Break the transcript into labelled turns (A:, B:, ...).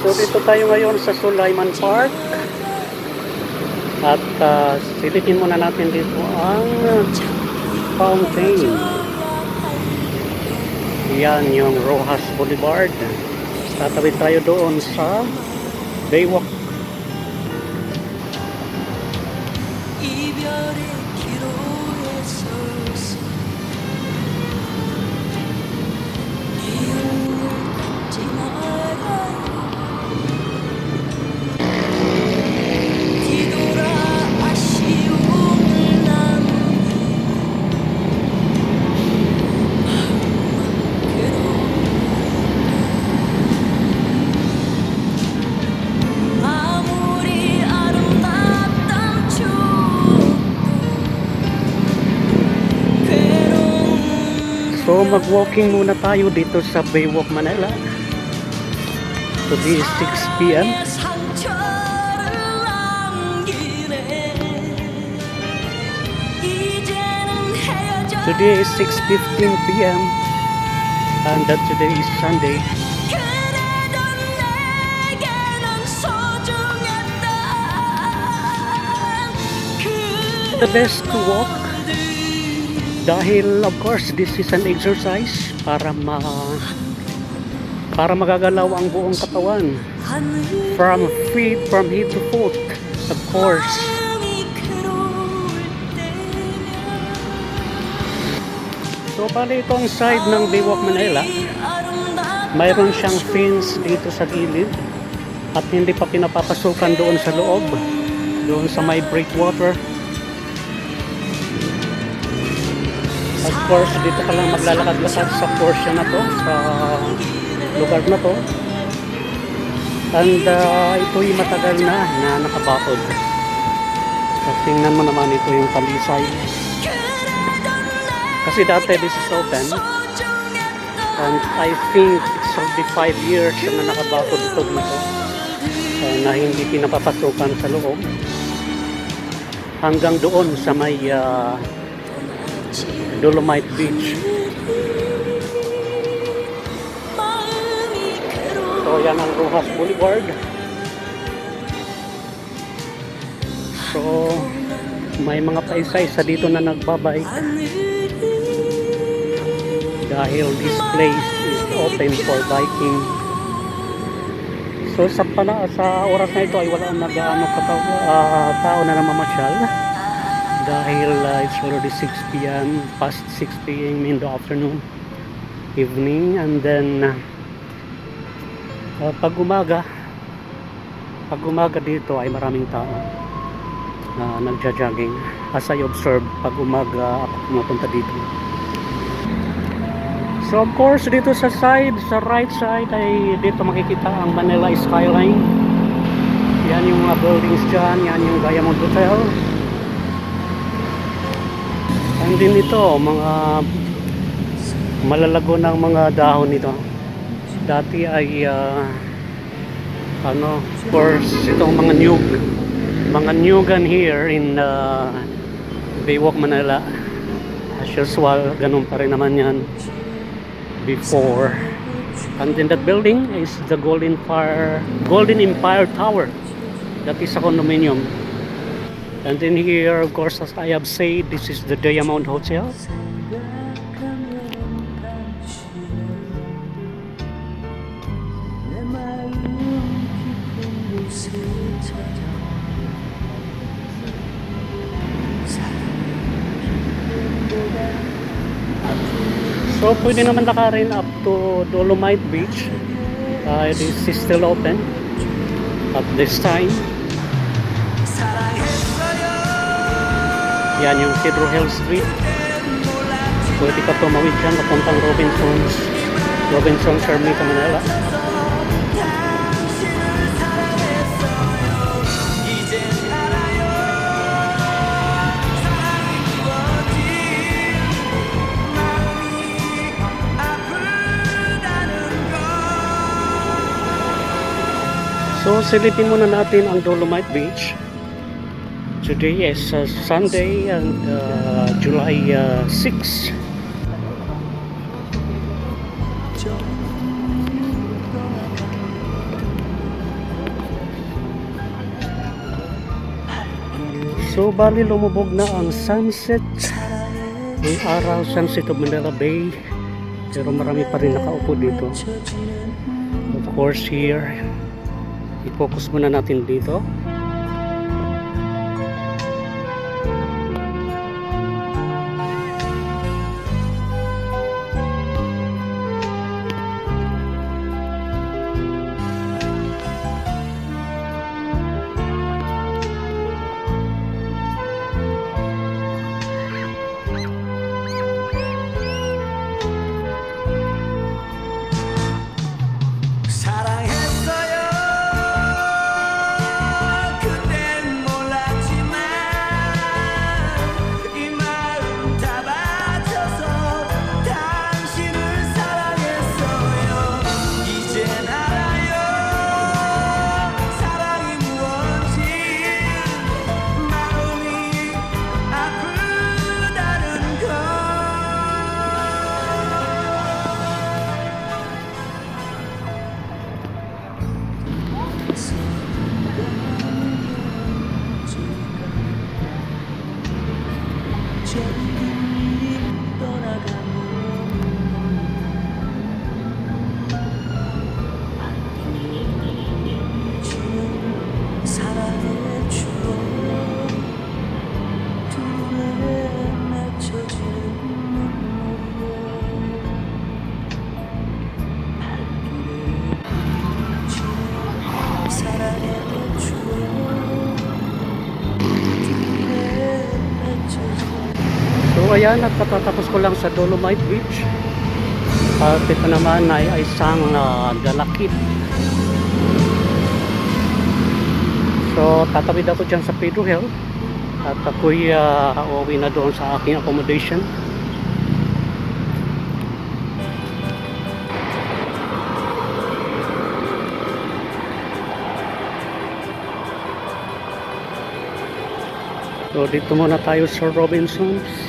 A: So dito tayo ngayon sa Sulaiman Park. At silipin muna natin dito ang fountain. Yan yung Rojas Boulevard. Tatawid tayo doon sa Baywalk. So mag-walking muna tayo dito sa Baywalk, Manila. Today is 6 p.m. Today is 6:15 p.m. and that today is Sunday. The best to walk dahil of course this is an exercise para magagalaw ang buong katawan from head to foot, of course. So bali itong side ng Baywalk, Manila, mayroon siyang fence dito sa gilid at hindi pa pinapapasukan doon sa loob, doon sa may breakwater. Of course, dito ka lang maglalakad-lakad sa portion na to, sa lugar na to. And ito'y matagal na nakabakod. So, tingnan mo naman, ito yung talisay. Kasi dati this is open. And I think it's already 5 years na nakabakod itong na to. Na hindi pinapapasukan sa loob. Hanggang doon sa may Dolomite Beach. So yan ang Rojas Boulevard. So may mga paisa-isa dito na nagbabike dahil this place is open for biking. So sa oras na ito ay wala nag-aano tao na namamasyal. Dahil it's already 6 p.m. past 6 p.m. in the afternoon, evening, and then pag umaga dito ay maraming tao na nagja-jogging. As I observe, pag umaga ako pumupunta dito. So of course dito sa right side ay dito makikita ang Manila skyline. Yan yung mga buildings dyan, yan yung Diamond Hotel. And din ito, mga malalago ng mga dahon nito. Dati ay of course itong mga nyugan here in Baywalk, Manila. As usual, ganun pa rin naman yan before. And then that building is the Golden Empire Tower. That is a condominium. And then here, of course, as I have said, this is the Diamond Hotel. So, pwede naman lakarin up to Dolomite Beach. This is still open at this time. Yan yung Cedro Hill Street. Pwede ka tumawid dyan papuntang Robinson's Ermita, Manila. So silipin muna natin ang Dolomite Beach. Today is Sunday and July 6. So, bali lumubog na ang sunset. Ang araw, sunset of Manila Bay. Pero marami pa rin nakaupo dito. Of course, here. I-focus muna natin dito. So ayan, at katatapos ko lang sa Dolomite Beach. At ito naman ay isang galakit. So tatawid ako dyan sa Pedro Hill. At ako'y uuwi na doon sa aking accommodation. So dito muna tayo sa Robinsons.